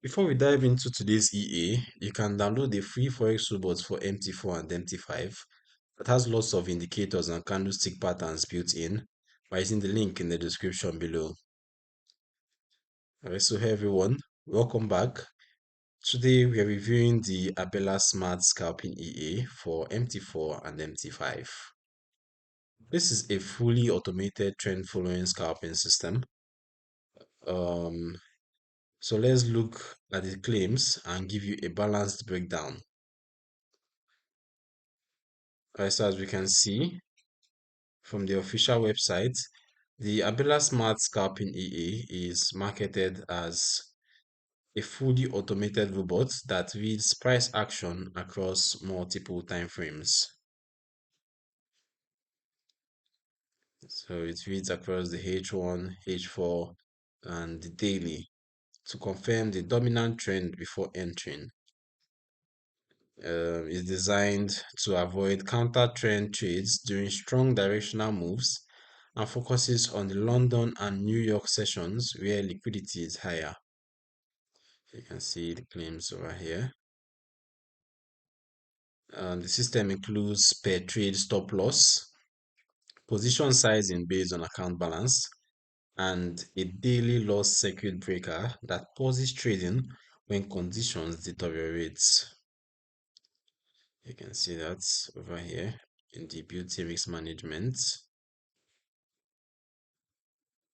Before we dive into today's EA, you can download the free Forex robots for MT4 and MT5 that has lots of indicators and candlestick patterns built in by using the link in the description below. Alright, so hey everyone, welcome back. Today we are reviewing the Abella Smart-Scalping EA for MT4 and MT5. This is a fully automated trend following scalping system. Um, so let's look at the claims and give you a balanced breakdown. Alright, so as we can see from the official website, the Abella Smart Scalping EA is marketed as a fully automated robot that reads price action across multiple time frames. So it reads across the H1, H4, and the daily to confirm the dominant trend before entering. Is designed to avoid counter trend trades during strong directional moves and focuses on the London and New York sessions where liquidity is higher. You can see the claims over here. The system includes per trade stop loss, position sizing based on account balance, and a daily loss circuit breaker that pauses trading when conditions deteriorate. You can see that over here in the beauty risk management.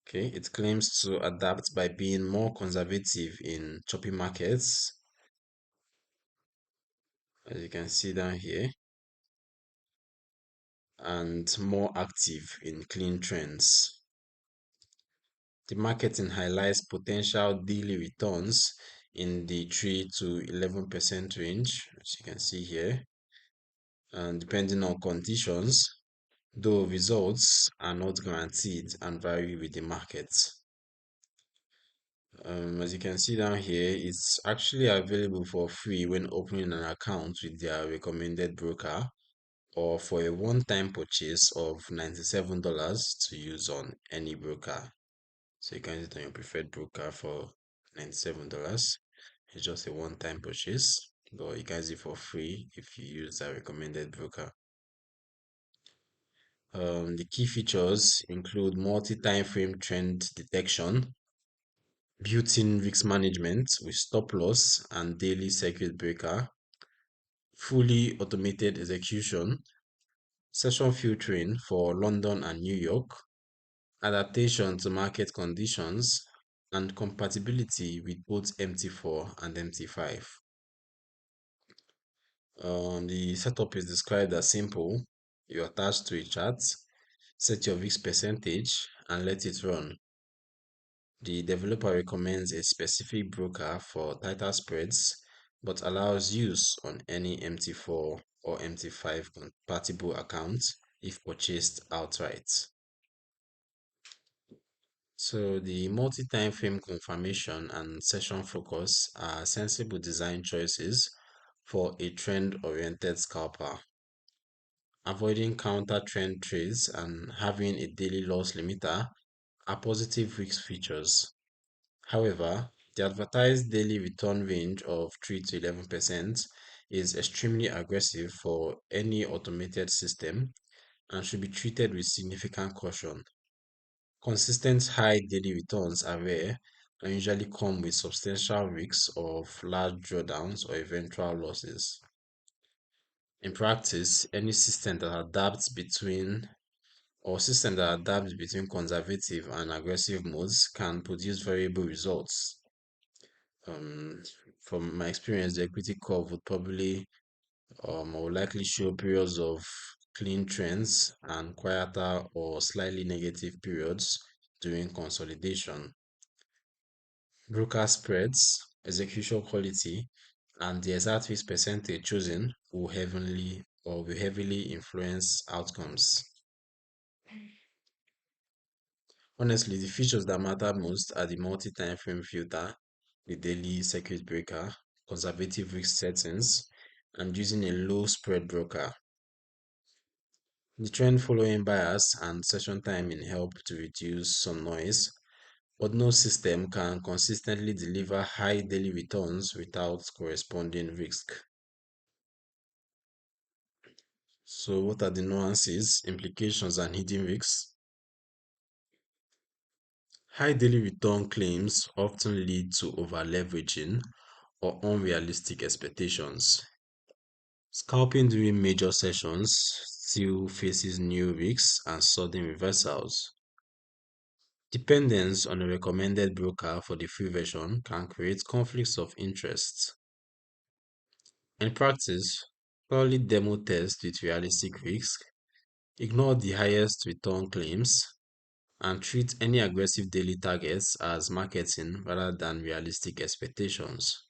Okay, it claims to adapt by being more conservative in choppy markets, as you can see down here, and more active in clean trends. The marketing highlights potential daily returns in the 3 to 11% range, as you can see here, and depending on conditions, though results are not guaranteed and vary with the market. As you can see down here, it's actually available for free when opening an account with their recommended broker or for a one-time purchase of $97 to use on any broker. So you can use it on your preferred broker for $97. It's just a one-time purchase, but you can use it for free if you use a recommended broker. The key features include multi-timeframe trend detection, built-in risk management with stop loss and daily circuit breaker, fully automated execution, session filtering for London and New York, adaptation to market conditions, and compatibility with both MT4 and MT5. The setup is described as simple. You attach to a chart, set your risk percentage, and let it run. The developer recommends a specific broker for tighter spreads, but allows use on any MT4 or MT5 compatible account if purchased outright. So the multi-time frame confirmation and session focus are sensible design choices for a trend-oriented scalper. Avoiding counter trend trades and having a daily loss limiter are positive risk features. However, the advertised daily return range of 3 to 11% is extremely aggressive for any automated system and should be treated with significant caution. Consistent high daily returns are rare and usually come with substantial risks of large drawdowns or eventual losses. In practice, any system that adapts between conservative and aggressive modes can produce variable results. Um, from my experience, the equity curve would probably or likely show periods of clean trends and quieter or slightly negative periods during consolidation. Broker spreads, execution quality, and the exact risk percentage chosen will heavily influence outcomes. Honestly, the features that matter most are the multi-time frame filter, the daily circuit breaker, conservative risk settings, and using a low spread broker. The trend following bias and session timing help to reduce some noise, but no system can consistently deliver high daily returns without corresponding risk. So, what are the nuances, implications, and hidden risks? High daily return claims often lead to over-leveraging or unrealistic expectations. Scalping during major sessions still faces new risks and sudden reversals. Dependence on a recommended broker for the free version can create conflicts of interest. In practice, purely demo test with realistic risk, ignore the highest return claims, and treat any aggressive daily targets as marketing rather than realistic expectations.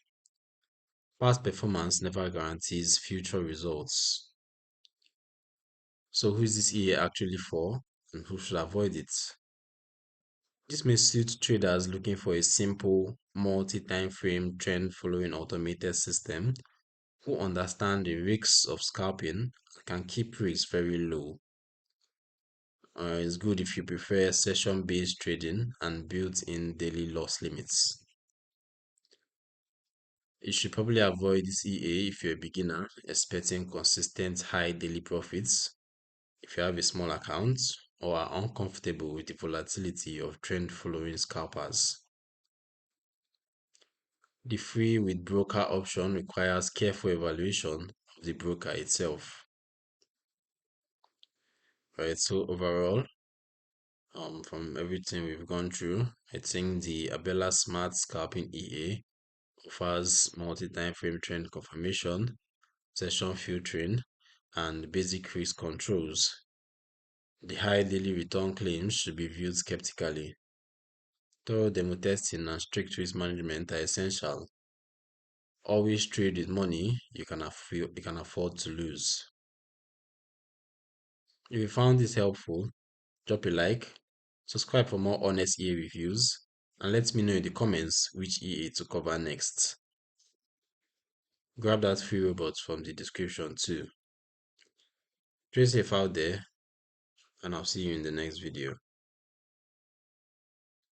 Past performance never guarantees future results. So, who is this EA actually for, and who should avoid it? This may suit traders looking for a simple, multi-time frame trend following automated system who understand the risks of scalping and can keep risks very low. It's good if you prefer session-based trading and built-in daily loss limits. You should probably avoid this EA if you're a beginner expecting consistent high daily profits, if you have a small account, or are uncomfortable with the volatility of trend following scalpers. The free with broker option requires careful evaluation of the broker itself. Right, so overall, from everything we've gone through, I think the Abella Smart-Scalping EA offers multi-time frame trend confirmation, session filtering, and basic risk controls. The high daily return claims should be viewed skeptically. Thorough demo testing and strict risk management are essential. Always trade with money you can afford to lose. If you found this helpful, drop a like, subscribe for more honest EA reviews, and let me know in the comments which EA to cover next. Grab that free robot from the description too. Stay safe out there, and I'll see you in the next video.